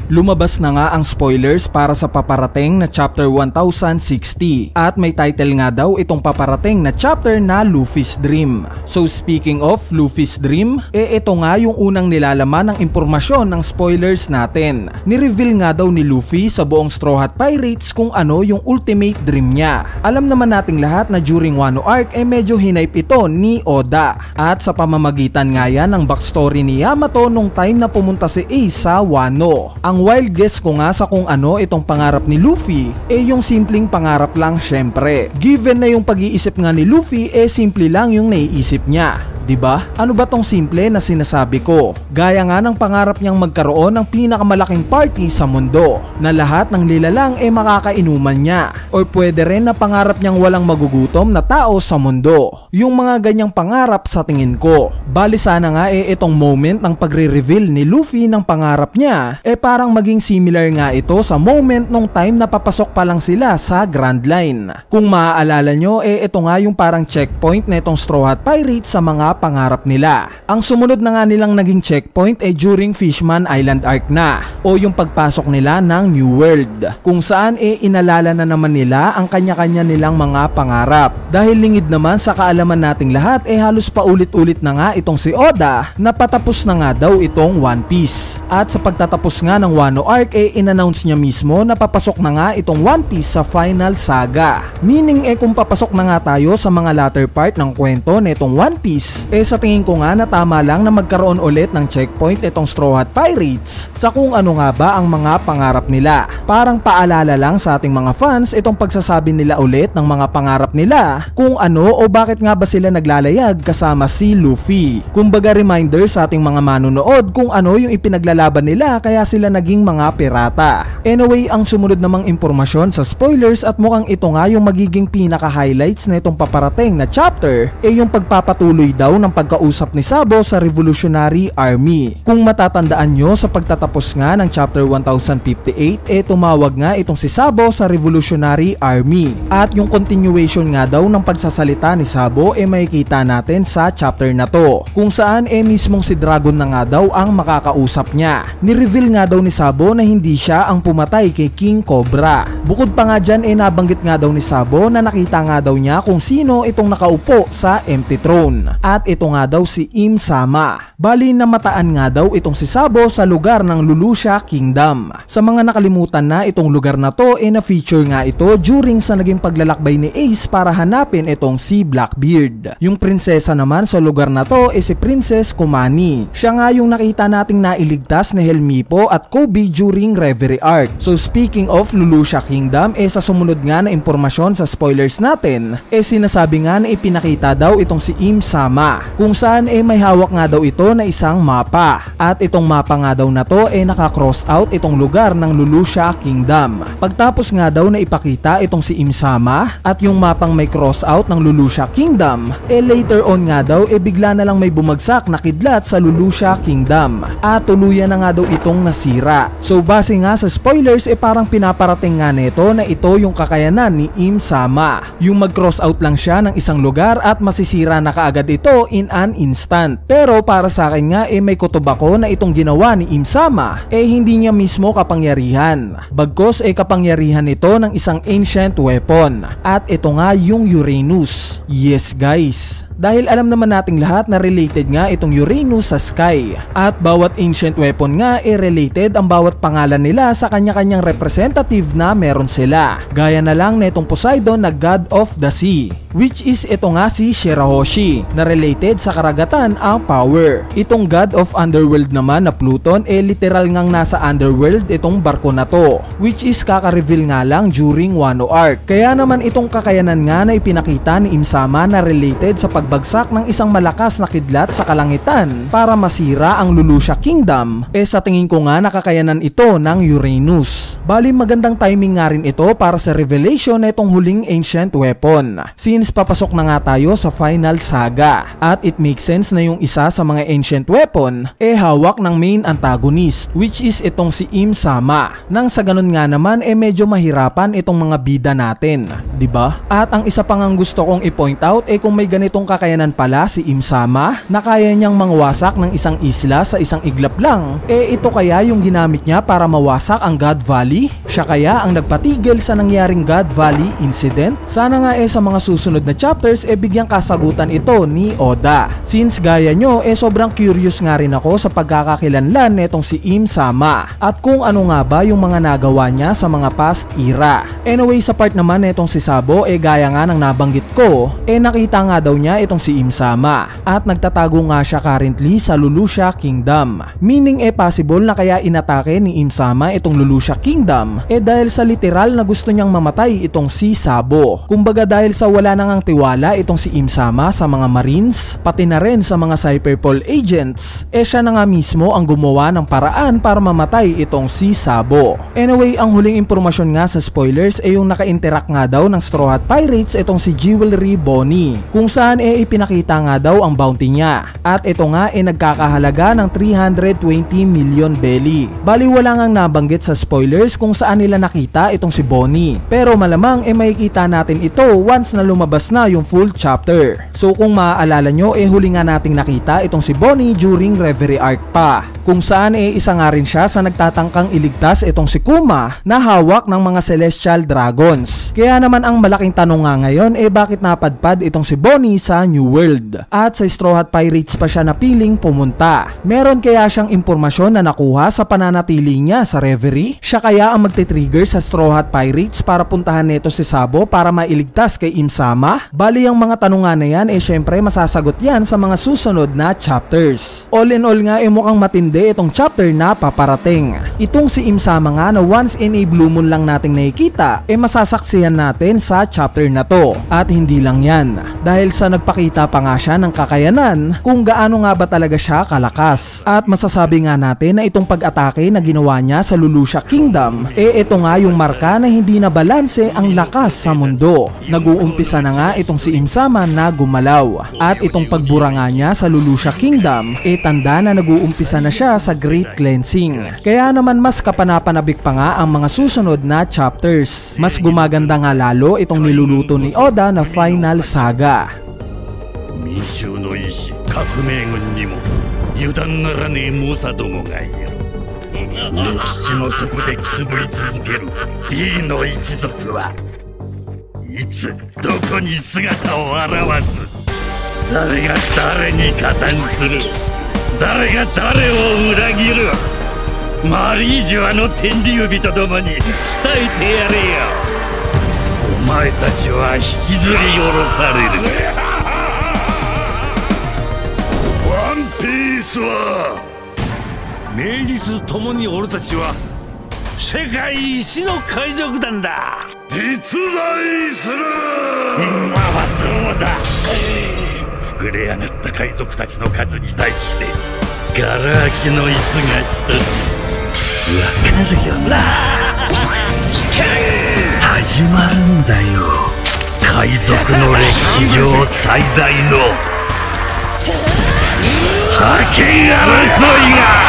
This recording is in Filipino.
Lumabas na nga ang spoilers para sa paparating na chapter 1060 at may title nga daw itong paparating na chapter na Luffy's Dream. So speaking of Luffy's Dream, ito nga yung unang nilalaman ng impormasyon ng spoilers natin. Ni-reveal nga daw ni Luffy sa buong Straw Hat Pirates kung ano yung ultimate dream niya. Alam naman nating lahat na during Wano arc medyo hinipe ito ni Oda at sa pamamagitan nga yan ng backstory ni Yamato nung time na pumunta si Ace sa Wano. Ang wild guess ko nga sa kung ano itong pangarap ni Luffy yung simpleng pangarap lang syempre. Given na yung pag-iisip nga ni Luffy simple lang yung naiisip niya. Diba? Ano ba tong simple na sinasabi ko? Gaya nga ng pangarap niyang magkaroon ng pinakamalaking party sa mundo na lahat ng lilalang makakainuman niya. Or pwede rin na pangarap niyang walang magugutom na tao sa mundo. Yung mga ganyang pangarap sa tingin ko. Bali sana nga itong moment ng pagre-reveal ni Luffy ng pangarap niya parang maging similar nga ito sa moment nung time na papasok pa lang sila sa Grand Line. Kung maaalala nyo ito nga yung parang checkpoint na itong Straw Hat Pirates sa mga pangarap nila. Ang sumunod na nga nilang naging checkpoint during Fishman Island arc na o yung pagpasok nila ng New World kung saan inalala na naman nila ang kanya-kanya nilang mga pangarap. Dahil lingid naman sa kaalaman nating lahat halos paulit-ulit na nga itong si Oda na patapos na nga daw itong One Piece. At sa pagtatapos nga ng Wano arc in-announce niya mismo na papasok na nga itong One Piece sa final saga. Meaning kung papasok na nga tayo sa mga latter part ng kwento nitong One Piece sa tingin ko nga na tama lang na magkaroon ulit ng checkpoint itong Straw Hat Pirates sa kung ano nga ba ang mga pangarap nila. Parang paalala lang sa ating mga fans itong pagsasabi nila ulit ng mga pangarap nila kung ano o bakit nga ba sila naglalayag kasama si Luffy. Kumbaga reminder sa ating mga manonood kung ano yung ipinaglalaban nila kaya sila naging mga pirata. Anyway, ang sumunod namang impormasyon sa spoilers at mukhang ito nga yung magiging pinaka-highlights na itong paparating na chapter yung pagpapatuloy daw ng pagkausap ni Sabo sa Revolutionary Army. Kung matatandaan nyo sa pagtatapos nga ng chapter 1058 tumawag nga itong si Sabo sa Revolutionary Army at yung continuation nga daw ng pagsasalita ni Sabo makikita natin sa chapter na to kung saan mismong si Dragon na nga daw ang makakausap niya. Ni-reveal nga daw ni Sabo na hindi siya ang pumatay kay King Cobra. Bukod pa nga dyan nabanggit nga daw ni Sabo na nakita nga daw niya kung sino itong nakaupo sa empty throne at ito nga daw si Im Sama. Bali namataan nga daw itong si Sabo sa lugar ng Lulusha Kingdom. Sa mga nakalimutan na itong lugar na to na-feature nga ito during sa naging paglalakbay ni Ace para hanapin itong si Blackbeard. Yung prinsesa naman sa lugar na to si Princess Kumani. Siya nga yung nakita nating nailigtas ni Helmipo at Kobe during Reverie Arc. So speaking of Lulusha Kingdom sa sumunod nga na impormasyon sa spoilers natin sinasabi nga na ipinakita daw itong si Im Sama kung saan may hawak nga daw ito na isang mapa at itong mapa nga daw na to naka-cross out itong lugar ng Lulusha Kingdom. Pagtapos nga daw na ipakita itong si Im Sama at yung mapang may cross out ng Lulusha Kingdom later on nga daw bigla na lang may bumagsak na kidlat sa Lulusha Kingdom at tuluyan na nga daw itong nasira. So base nga sa spoilers parang pinaparating nga nito na ito yung kakayanan ni Im Sama. Yung mag-cross out lang siya ng isang lugar at masisira na kaagad ito in an instant. Pero para sa akin nga may kutob ako na itong ginawa ni Im Sama hindi niya mismo kapangyarihan. Bagkos kapangyarihan ito ng isang ancient weapon at ito nga yung Uranus. Yes guys, dahil alam naman nating lahat na related nga itong Uranus sa sky at bawat ancient weapon nga related ang bawat pangalan nila sa kanya-kanyang representative na meron sila. Gaya na lang na itong Poseidon na God of the Sea, which is ito nga si Shirahoshi na related sa karagatan ang power. Itong God of Underworld naman na Pluton literal ngang nasa underworld itong barko na to, which is kaka-reveal nga lang during Wano arc. Kaya naman itong kakayanan nga na ipinakita ni Im Sama na related sa pagbagsak ng isang malakas na kidlat sa kalangitan para masira ang Lulusha Kingdom sa tingin ko nga nakakayanan ito ng Uranus. Bali magandang timing nga rin ito para sa revelation na itong huling ancient weapon since papasok na nga tayo sa final saga at it makes sense na yung isa sa mga ancient weapon hawak ng main antagonist which is itong si Im Sama. Nang sa ganun nga naman medyo mahirapan itong mga bida natin, 'di ba? At ang isa pang gusto kong i-point out kung may ganitong kakayanan pala si Im-sama na kaya niyang mangwasak ng isang isla sa isang iglap lang. Ito kaya yung ginamit niya para mawasak ang God Valley? Siya kaya ang nagpatigil sa nangyaring God Valley incident? Sana nga sa mga susunod na chapters bigyang kasagutan ito ni Oda. Since gaya nyo sobrang curious nga rin ako sa pagkakakilanlan netong si Im-sama at kung ano nga ba yung mga nagawa niya sa mga past era. Anyway, sa part naman netong si Sabo gaya nga ng nabanggit ko, nakita nga daw niya itong si Im-sama at nagtatago nga siya currently sa Lulusha Kingdom. Meaning possible na kaya inatake ni Im-sama itong Lulusha Kingdom dahil sa literal na gusto niyang mamatay itong si Sabo. Kumbaga dahil sa wala nang tiwala itong si Im-sama sa mga Marines, pati na rin sa mga Cyberpol agents, siya na nga mismo ang gumawa ng paraan para mamatay itong si Sabo. Anyway, ang huling impormasyon nga sa spoilers yung naka-interact nga daw ng Straw Hat Pirates itong si Jewelry Bonnie, kung saan ipinakita nga daw ang bounty niya. At ito nga nagkakahalaga ng 320 million belly. Bali wala ngang nabanggit sa spoilers kung saan nila nakita itong si Bonnie, pero malamang makikita natin ito once na lumabas na yung full chapter. So kung maaalala nyo huli nga nating nakita itong si Bonnie during Reverie Arc pa, kung saan isa nga rin siya sa nagtatangkang iligtas itong si Kuma na hawak ng mga Celestial Dragons. Kaya naman ang malaking tanong nga ngayon bakit napadpad itong si Bonnie sa New World at sa Straw Hat Pirates pa siya napiling pumunta? Meron kaya siyang impormasyon na nakuha sa pananatili niya sa Reverie? Siya kaya ang magte-trigger sa Straw Hat Pirates para puntahan nito si Sabo para mailigtas kay Im-sama? Bali ang mga tanong nga na yan syempre masasagot yan sa mga susunod na chapters. All in all nga mukhang matindi itong chapter na paparating. Itong si Im-sama nga na once in a blue moon lang nating nakikita masasaksihan natin sa chapter na to. At hindi lang yan, dahil sa nagpakita pa nga siya ng kakayanan kung gaano nga ba talaga siya kalakas. At masasabi nga natin na itong pag-atake na ginawa niya sa Lulusha Kingdom ito nga yung marka na hindi na balanse ang lakas sa mundo. Nag-uumpisa na nga itong si Im-sama na gumalaw. At itong pagbura nga niya sa Lulusha Kingdom tanda na nag-uumpisa na siya sa Great Cleansing. Kaya naman mas kapanapanabik pa nga ang mga susunod na chapters. Mas gumaganda nga lalo itong niluluto ni Oda na final saga. 民衆の意志革命軍にも油断ならねえ猛者どもがいる。歴史の底でくすぶり続ける D の一族はいつどこに姿を現す？誰が誰に加担する？誰が誰を裏切る？マリージュアの天竜人と共に伝えてやれよ。お前たちは引きずり下ろされる。ワンピースは名実ともに俺たちは世界一の海賊団だ。実在する。今はどうだ。膨れ上がった海賊たちの数に対してガラ空きの椅子が一つ。わかるよな。始まるんだよ。海賊の歴史上最大の覇権争いが。